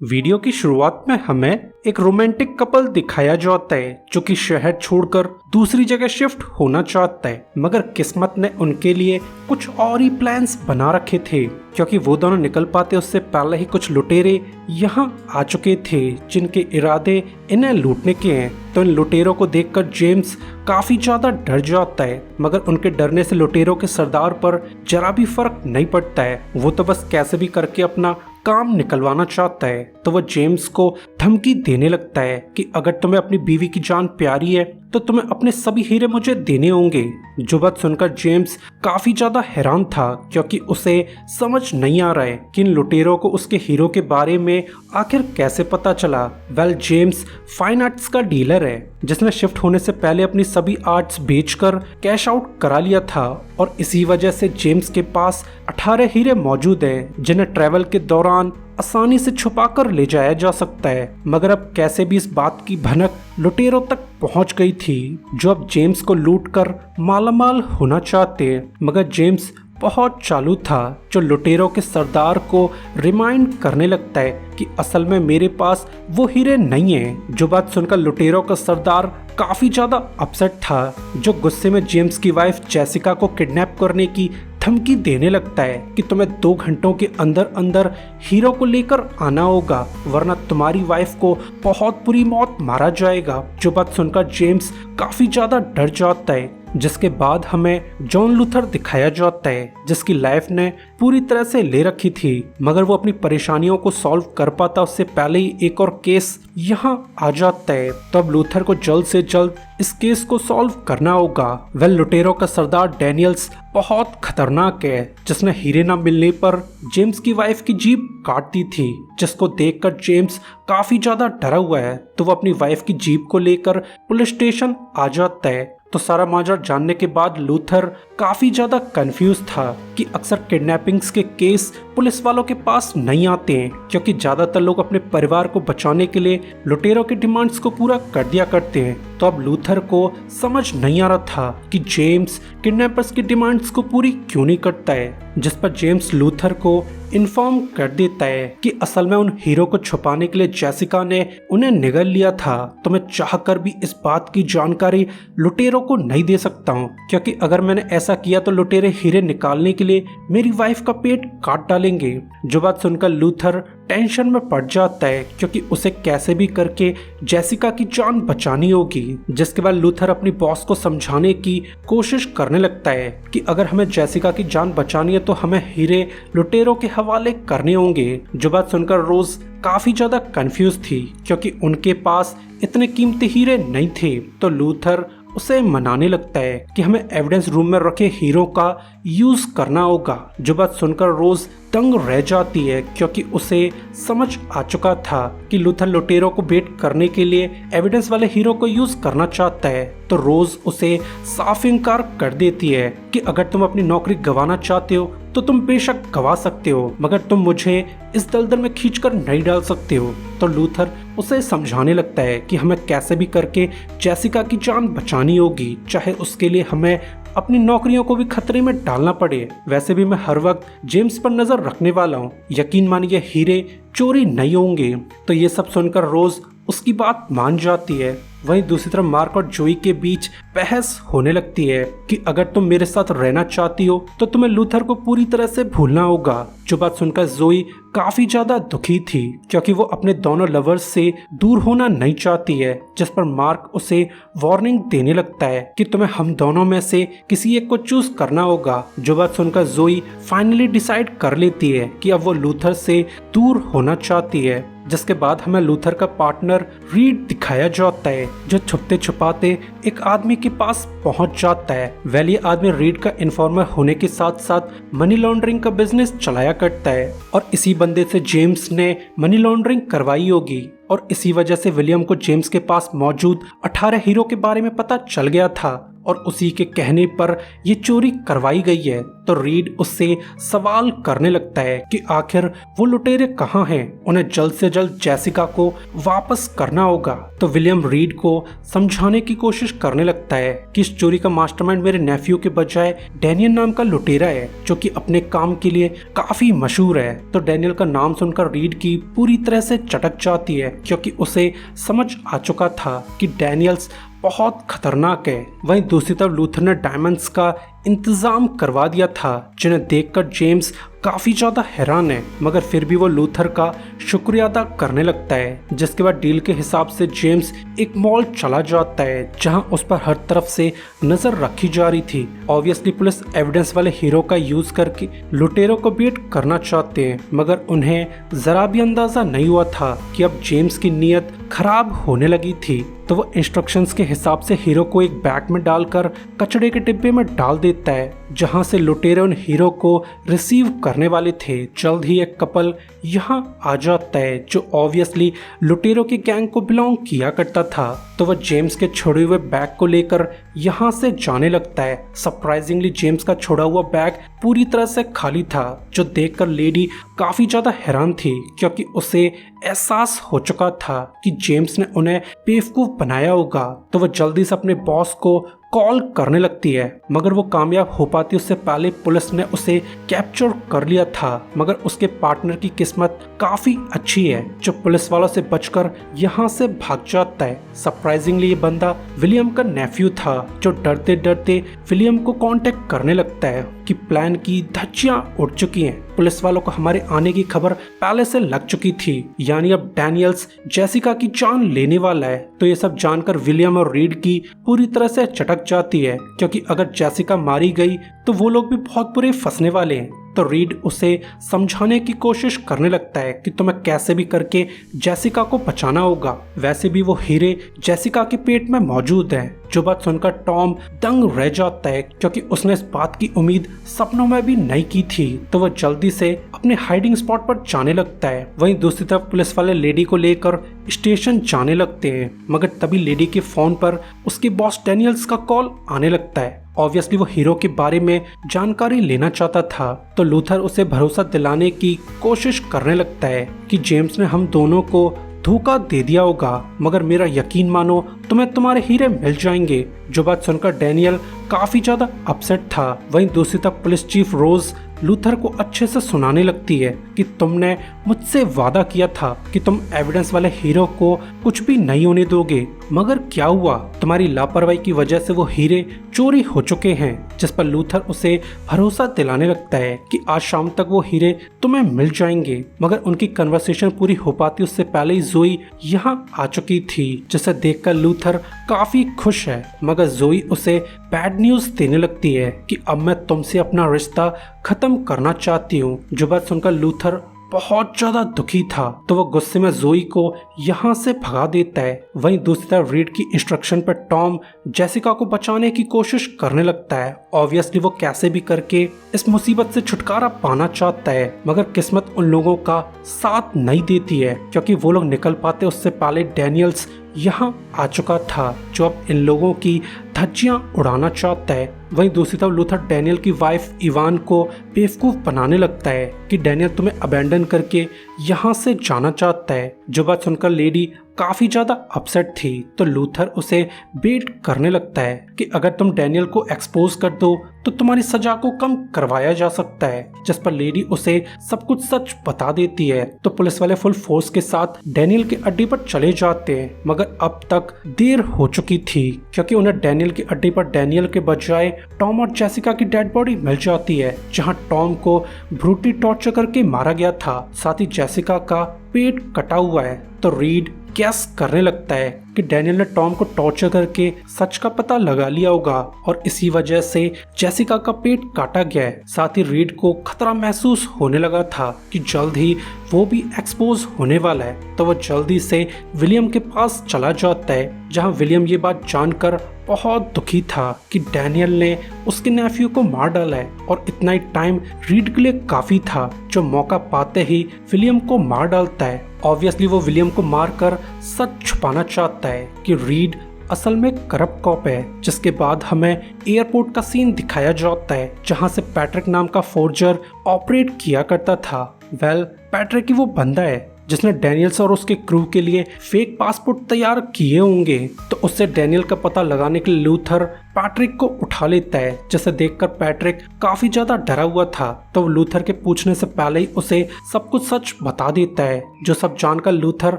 Video की शुरुआत में हमें एक रोमांटिक कपल दिखाया जाता है जो कि शहर छोड़कर दूसरी जगह शिफ्ट होना चाहता है, मगर किस्मत ने उनके लिए कुछ और ही प्लान्स बना रखे थे क्योंकि वो दोनों निकल पाते उससे पहले ही कुछ लुटेरे यहाँ आ चुके थे जिनके इरादे इन्हें लूटने के हैं। तो इन लुटेरों को देखकर जेम्स काफी ज्यादा डर जाता है, मगर उनके डरने से लुटेरों के सरदार पर जरा भी फर्क नहीं पड़ता है। वो तो बस कैसे भी करके अपना काम निकलवाना चाहता है। तो वो जेम्स को धमकी देने लगता है कि अगर तुम्हें अपनी बीवी की जान प्यारी है तो तुम्हें अपने सभी हीरे मुझे देने होंगे। जो बात सुनकर जेम्स काफी ज्यादा हैरान था क्योंकि उसे समझ नहीं आ रहा है कि इन लुटेरों को उसके हीरो के बारे में आखिर कैसे पता चला। जेम्स फाइन आर्ट्स का डीलर है जिसने शिफ्ट होने से पहले अपनी सभी आर्ट्स बेचकर कैश आउट करा लिया था और इसी वजह से जेम्स के पास 18 हीरे मौजूद हैं जिन्हें ट्रैवल के दौरान आसानी से छुपाकर ले जाया जा सकता है। मगर अब कैसे भी इस बात की भनक लुटेरों तक पहुंच गई थी जो अब जेम्स को लूटकर मालामाल होना चाहते हैं। मगर जेम्स बहुत चालू था जो लुटेरों के सरदार को रिमाइंड करने लगता है कि असल में मेरे पास वो हीरे नहीं है। जो बात सुनकर लुटेरों का सरदार काफी ज्यादा अपसेट था जो गुस्से में जेम्स की वाइफ जेसिका को किडनैप करने की धमकी देने लगता है कि तुम्हें 2 घंटों के अंदर अंदर हीरो को लेकर आना होगा वरना तुम्हारी वाइफ को बहुत बुरी मौत मारा जाएगा। जो बात सुनकर जेम्स काफी ज्यादा डर जाता है। जिसके बाद हमें जॉन लूथर दिखाया जाता है जिसकी लाइफ ने पूरी तरह से ले रखी थी, मगर वो अपनी परेशानियों को सॉल्व कर पाता उससे पहले ही एक और केस यहाँ आ जाता है। तब लूथर को जल्द से जल्द इस केस को सॉल्व करना होगा। लुटेरों का सरदार डैनियल्स बहुत खतरनाक है जिसने हीरे न मिलने पर जेम्स की वाइफ की जीभ काट दी थी, जिसको देखकर जेम्स काफी ज्यादा डरा हुआ है। तो वो अपनी वाइफ की जीभ को लेकर पुलिस स्टेशन आ जाता है। तो सारा माजरा जानने के बाद लूथर काफी ज्यादा कंफ्यूज था कि अक्सर किडनैपिंग्स के केस पुलिस वालों के पास नहीं आते हैं क्योंकि ज्यादातर लोग अपने परिवार को बचाने के लिए लुटेरों के डिमांड्स को पूरा कर दिया करते हैं। तो अब लूथर को समझ नहीं आ रहा था कि जेम्स किडनैपर्स की डिमांड्स को पूरी क्यों नहीं करता है, जिस पर जेम्स लूथर को इन्फॉर्म कर देता है कि असल में उन हीरो को छुपाने के लिए जेसिका ने उन्हें निगल लिया था। तो मैं चाहकर भी इस बात की जानकारी लुटेरों को नहीं दे सकता हूँ क्योंकि अगर मैंने ऐसा किया तो लुटेरे हीरे निकालने के लिए मेरी वाइफ का पेट काट डालेंगे। जो बात सुनकर लूथर टेंशन में पड़ जाता है क्योंकि उसे कैसे भी करके जेसिका की जान बचानी होगी। जिसके बाद लूथर अपनी बॉस को समझाने की कोशिश करने लगता है कि अगर हमें जेसिका की जान बचानी है तो हमें हीरे लुटेरों के हवाले करने होंगे। जो बात सुनकर रोज काफी ज्यादा कंफ्यूज थी क्योंकि उनके पास इतने कीमती हीरे नहीं थे। तो लूथर उसे मनाने लगता है कि हमें एविडेंस रूम में रखे हीरो का यूज करना होगा। जो बात सुनकर रोज दंग रह जाती है क्योंकि उसे समझ आ चुका था कि लूथर लुटेरों को बेट करने के लिए एविडेंस वाले हीरो को यूज करना चाहता है। तो रोज उसे साफ इनकार कर देती है कि अगर तुम अपनी नौकरी गंवाना चाहते हो तो तुम बेशक गंवा सकते हो, मगर तुम मुझे इस दलदल में खींचकर नहीं डाल सकते हो। तो लूथर उसे समझाने लगता है कि हमें कैसे भी करके जेसिका की जान बचानी होगी, चाहे उसके लिए हमें अपनी नौकरियों को भी खतरे में डालना पड़े। वैसे भी मैं हर वक्त जेम्स पर नजर रखने वाला हूँ, यकीन मानिए हीरे चोरी नहीं होंगे। तो ये सब सुनकर रोज उसकी बात मान जाती है। वहीं दूसरी तरफ मार्क और जोई के बीच बहस होने लगती है कि अगर तुम मेरे साथ रहना चाहती हो तो तुम्हें लूथर को पूरी तरह से भूलना होगा। जो बात सुनकर जोई काफी ज्यादा दुखी थी क्योंकि वो अपने दोनों लवर्स से दूर होना नहीं चाहती है, जिस पर मार्क उसे वार्निंग देने लगता है कि तुम्हें हम दोनों में से किसी एक को चूज करना होगा। जो बात सुनकर जोई फाइनली डिसाइड कर लेती है कि अब वो लूथर से दूर होना चाहती है। जिसके बाद हमें लूथर का पार्टनर रीड दिखाया जाता है जो छुपते छुपाते एक आदमी के पास पहुंच जाता है। ये आदमी रीड का इन्फॉर्मर होने के साथ साथ मनी लॉन्ड्रिंग का बिजनेस चलाया करता है और इसी बंदे से जेम्स ने मनी लॉन्ड्रिंग करवाई होगी और इसी वजह से विलियम को जेम्स के पास मौजूद 18 हीरो के बारे में पता चल गया था और उसी के कहने पर ये चोरी करवाई गई है, तो रीड उससे सवाल करने लगता है कि आखिर वो लुटेरे कहाँ हैं, उन्हें जल्द से जल्द जेसिका को वापस करना होगा। तो विलियम रीड को समझाने की कोशिश करने लगता है कि इस चोरी का मास्टरमाइंड मेरे नेफ्यू के बजाय डैनियल नाम का लुटेरा है, जो कि अपने काम के लिए काफी मशहूर है। तो डैनियल का नाम सुनकर रीड की पूरी तरह से चटक जाती है, क्योंकि उसे समझ आ चुका था कि डैनियल्स बहुत खतरनाक है। वहीं दूसरी तरफ लूथर ने डायमंड्स का इंतजाम करवा दिया था, जिन्हें देखकर जेम्स काफी ज्यादा हैरान है, मगर फिर भी वो लूथर का शुक्रिया अदा करने लगता है। जिसके बाद डील के हिसाब से जेम्स एक मॉल चला जाता है, जहां उस पर हर तरफ से नजर रखी जा रही थी। ऑब्वियसली पुलिस एविडेंस वाले हीरो का यूज करके लुटेरों को बीट करना चाहते हैं, मगर उन्हें जरा भी अंदाजा नहीं हुआ था कि अब जेम्स की नीयत खराब होने लगी थी। तो वो इंस्ट्रक्शंस के हिसाब से हीरो को एक बैग में डालकर कचड़े के डिब्बे में डाल देता है, जहां से लुटेरे उन हीरो को रिसीव करने वाले थे। जल्द ही एक कपल यहाँ आ जाता है, जो ऑब्वियसली लुटेरों की गैंग को बिलोंग किया करता था। तो वह जेम्स के छोड़े हुए बैग को लेकर यहाँ से जाने लगता है। सरप्राइजिंगली जेम्स का छोड़ा हुआ बैग पूरी तरह से खाली था, जो देखकर लेडी काफी ज्यादा हैरान थी, क्योंकि उसे एहसास हो चुका था कि जेम्स ने उन्हें बेवकूफ बनाया होगा। तो वह जल्दी से अपने बॉस को कॉल करने लगती है, मगर वो कामयाब हो पाती उससे पहले पुलिस ने उसे कैप्चर कर लिया था। मगर उसके पार्टनर की किस्मत काफी अच्छी है, जो पुलिस वालों से बचकर यहाँ से भाग जाता है। सरप्राइजिंगली ये बंदा विलियम का नेफ्यू था, जो डरते डरते विलियम को कांटेक्ट करने लगता है कि प्लान की धज्जियां उड़ चुकी हैं। पुलिस वालों को हमारे आने की खबर पहले से लग चुकी थी, यानी अब डैनियल्स जेसिका की जान लेने वाला है। तो ये सब जानकर विलियम और रीड की पूरी तरह से चटक जाती है, क्योंकि अगर जेसिका मारी गई तो वो लोग भी बहुत बुरे फंसने वाले हैं। तो रीड उसे समझाने की कोशिश करने लगता है कि तुम्हें कैसे भी करके जेसिका को बचाना होगा। वैसे भी वो हीरे जेसिका के पेट में मौजूद हैं। जो बात सुनकर टॉम दंग रह जाता है, क्योंकि उसने इस बात की उम्मीद सपनों में भी नहीं की थी। तो वह जल्दी से अपने हाइडिंग स्पॉट पर जाने लगता है। वहीं दूसरी तरफ पुलिस वाले लेडी को लेकर स्टेशन जाने लगते हैं, मगर तभी लेडी के फोन पर उसके बॉस डैनियल्स का कॉल आने लगता है। ऑब्वियसली वो हीरो के बारे में जानकारी लेना चाहता था, तो लूथर उसे भरोसा दिलाने की कोशिश करने लगता है कि जेम्स ने हम दोनों को धोखा दे दिया होगा, मगर मेरा यकीन मानो तुम्हें तुम्हारे हीरे मिल जाएंगे। जो बात सुनकर डैनियल काफी ज्यादा अपसेट था। वहीं दूसरी तरफ पुलिस चीफ रोज लूथर को अच्छे से सुनाने लगती है कि तुमने मुझसे वादा किया था कि तुम एविडेंस वाले हीरो को कुछ भी नहीं होने दोगे, मगर क्या हुआ? तुम्हारी लापरवाही की वजह से वो हीरे चोरी हो चुके हैं। जिस पर लूथर उसे भरोसा दिलाने लगता है कि आज शाम तक वो हीरे तुम्हें मिल जाएंगे। मगर उनकी कन्वर्सेशन पूरी हो पाती उससे पहले ही जोई यहाँ आ चुकी थी, जिसे देखकर लूथर काफी खुश है। मगर जोई उसे बैड न्यूज देने लगती है कि अब मैं तुमसे अपना रिश्ता खत्म करना चाहती हूँ। जो बात सुनकर लूथर बहुत ज्यादा दुखी था, तो वो गुस्से में जोई को यहाँ से भगा देता है। वहीं दूसरी तरफ रीड की इंस्ट्रक्शन पर टॉम जेसिका को बचाने की कोशिश करने लगता है। ऑब्वियसली वो कैसे भी करके इस मुसीबत से छुटकारा पाना चाहता है, मगर किस्मत उन लोगों का साथ नहीं देती है, क्योंकि वो लोग निकल पाते उससे पहले डैनियल्स यहाँ आ चुका था, जो अब इन लोगों की धज्जियां उड़ाना चाहता है। वहीं दूसरी तरफ लूथर डैनियल की वाइफ इवान को बेवकूफ बनाने लगता है कि डैनियल तुम्हें अबैंडन करके यहाँ से जाना चाहता है। जो बात सुनकर लेडी काफी ज्यादा अपसेट थी, तो लूथर उसे बेट करने लगता है कि अगर तुम डैनियल को एक्सपोज कर दो तो तुम्हारी सजा को कम करवाया जा सकता है। जिस पर लेडी उसे सब कुछ सच बता देती है। तो पुलिस वाले फुल फोर्स के साथ डैनियल के अड्डे पर चले जाते हैं, मगर अब तक देर हो चुकी थी, क्योंकि उन्हें डैनियल के अड्डे पर डैनियल के बजाय टॉम और जेसिका की डेड बॉडी मिल जाती है, जहां टॉम को ब्रूटली टॉर्चर करके मारा गया था। साथ ही जेसिका का पेट कटा हुआ है। तो रीड गैस करने लगता है कि डैनियल ने टॉम को टॉर्चर करके सच का पता लगा लिया होगा और इसी वजह से जेसिका का पेट काटा गया है। साथ ही रीड को खतरा महसूस होने लगा था कि जल्द ही वो भी एक्सपोज होने वाला है। तो वो जल्दी से विलियम के पास चला जाता है, जहां विलियम ये बात जानकर बहुत दुखी था कि डैनियल ने उसके नेफ्यू को मार डाला है, और इतना ही टाइम रीड के लिए काफी था, जो मौका पाते ही विलियम को मार डालता है। ऑब्वियसली वो विलियम को मारकर सच छुपाना चाहता है कि रीड असल में करप्ट कॉप है, जिसके बाद हमें एयरपोर्ट का सीन दिखाया जाता है जहां से पैट्रिक नाम का फोर्जर ऑपरेट किया करता था। पैट्रिक ही वो बंदा है जिसने डैनियल्स और उसके क्रू के लिए फेक पासपोर्ट तैयार किए होंगे। तो उससे डैनियल का पता लगाने के लिए लूथर पैट्रिक को उठा लेता है, जिसे देखकर पैट्रिक काफी ज्यादा डरा हुआ था। तो वो लूथर के पूछने से पहले ही उसे सब कुछ सच बता देता है, जो सब जानकर लूथर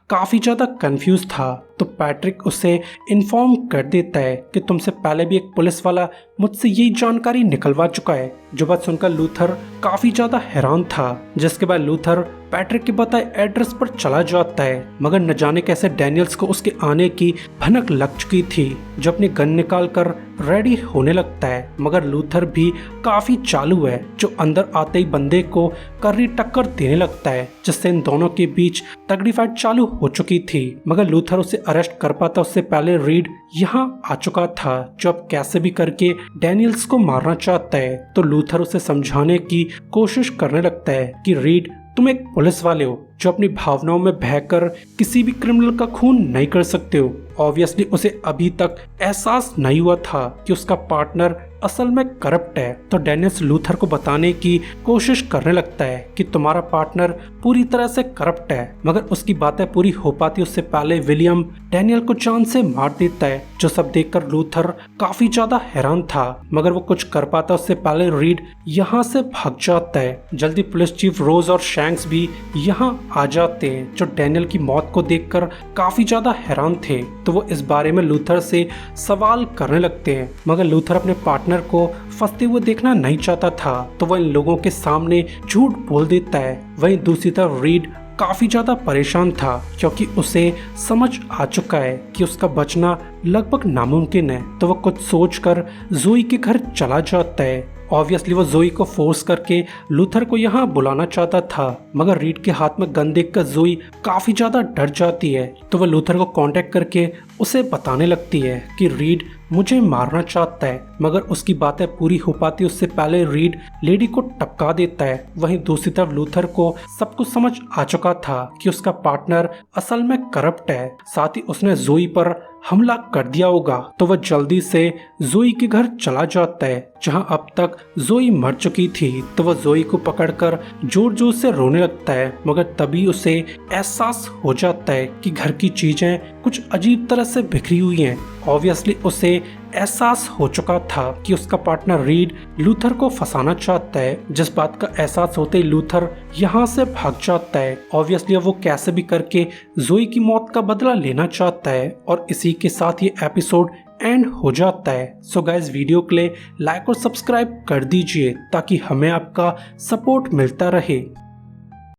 काफी ज्यादा कंफ्यूज था। तो पैट्रिक उसे इन्फॉर्म कर देता है कि तुमसे पहले भी एक पुलिस वाला मुझसे यही जानकारी निकलवा चुका है। जो बात सुनकर लूथर काफी ज्यादा हैरान था, जिसके बाद लूथर पैट्रिक के बताए एड्रेस पर चला जाता है, मगर न जाने कैसे डैनियल्स को उसके आने की भनक लग चुकी थी, जो अपनी गन निकाल कर रेडी होने लगता है। मगर लूथर भी काफी चालू है, जो अंदर आते ही बंदे को कर्री टक्कर देने लगता है, जिससे इन दोनों के बीच तगड़ी फाइट चालू हो चुकी थी। मगर लूथर उसे अरेस्ट कर पाता उससे पहले रीड यहाँ आ चुका था, जो अब कैसे भी करके डैनियल्स को मारना चाहता है। तो लूथर उसे समझाने की कोशिश करने लगता है कि रीड, तुम एक पुलिस वाले हो जो अपनी भावनाओं में बहकर किसी भी क्रिमिनल का खून नहीं कर सकते हो। ऑब्वियसली उसे अभी तक एहसास नहीं हुआ था कि उसका पार्टनर असल में करप्ट है। तो डैनियल्स लूथर को बताने की कोशिश करने लगता है कि तुम्हारा पार्टनर पूरी तरह से करप्ट है, मगर उसकी बातें पूरी हो पाती उससे पहले विलियम डैनियल को जान से मार देता है, जो सब देखकर लूथर काफी ज्यादा हैरान था, मगर वो कुछ कर पाता उससे पहले रीड यहाँ से भाग जाता है। जल्दी पुलिस चीफ रोज और शैंक्स भी यहाँ आ जाते हैं, जो डैनियल की मौत को देखकर काफी ज्यादा हैरान थे। तो वो इस बारे में लूथर से सवाल करने लगते हैं, मगर लूथर अपने पार्टनर को फंसते हुए देखना नहीं चाहता था, तो वह इन लोगों के सामने झूठ बोल देता है। वहीं दूसरी तरफ रीड काफी ज्यादा परेशान था, क्योंकि उसे समझ आ चुका है कि उसका बचना लगभग नामुमकिन है। तो वह कुछ सोचकर जोई के घर चला जाता है। ऑब्वियसली वो जोई को फोर्स करके लूथर को यहाँ बुलाना चाहता था, मगर रीड के हाथ में गन देखकर जोई काफी ज्यादा डर जाती है। तो वह लूथर को कांटेक्ट करके उसे बताने लगती है कि रीड मुझे मारना चाहता है, मगर उसकी बातें पूरी हो पाती उससे पहले रीड लेडी को टपका देता है। वहीं दूसरी तरफ लूथर को सब कुछ समझ आ चुका था कि उसका पार्टनर असल में करप्ट है, साथ ही उसने जोई पर हमला कर दिया होगा। तो वह जल्दी से जोई के घर चला जाता है, जहां अब तक जोई मर चुकी थी। तो वह जोई को पकड़कर जोर जोर से रोने लगता है, मगर तभी उसे एहसास हो जाता है कि घर की चीजें कुछ अजीब तरह से बिखरी हुई हैं। ऑब्वियसली उसे एहसास हो चुका था कि उसका पार्टनर रीड लूथर को फंसाना चाहता है, जिस बात का एहसास होते ही लूथर यहाँ से भाग जाता है। ऑब्वियसली वो कैसे भी करके जोई की मौत का बदला लेना चाहता है, और इसी के साथ ये एपिसोड एंड हो जाता है। सो गाइस, वीडियो के लिए लाइक और सब्सक्राइब कर दीजिए ताकि हमें आपका सपोर्ट मिलता रहे।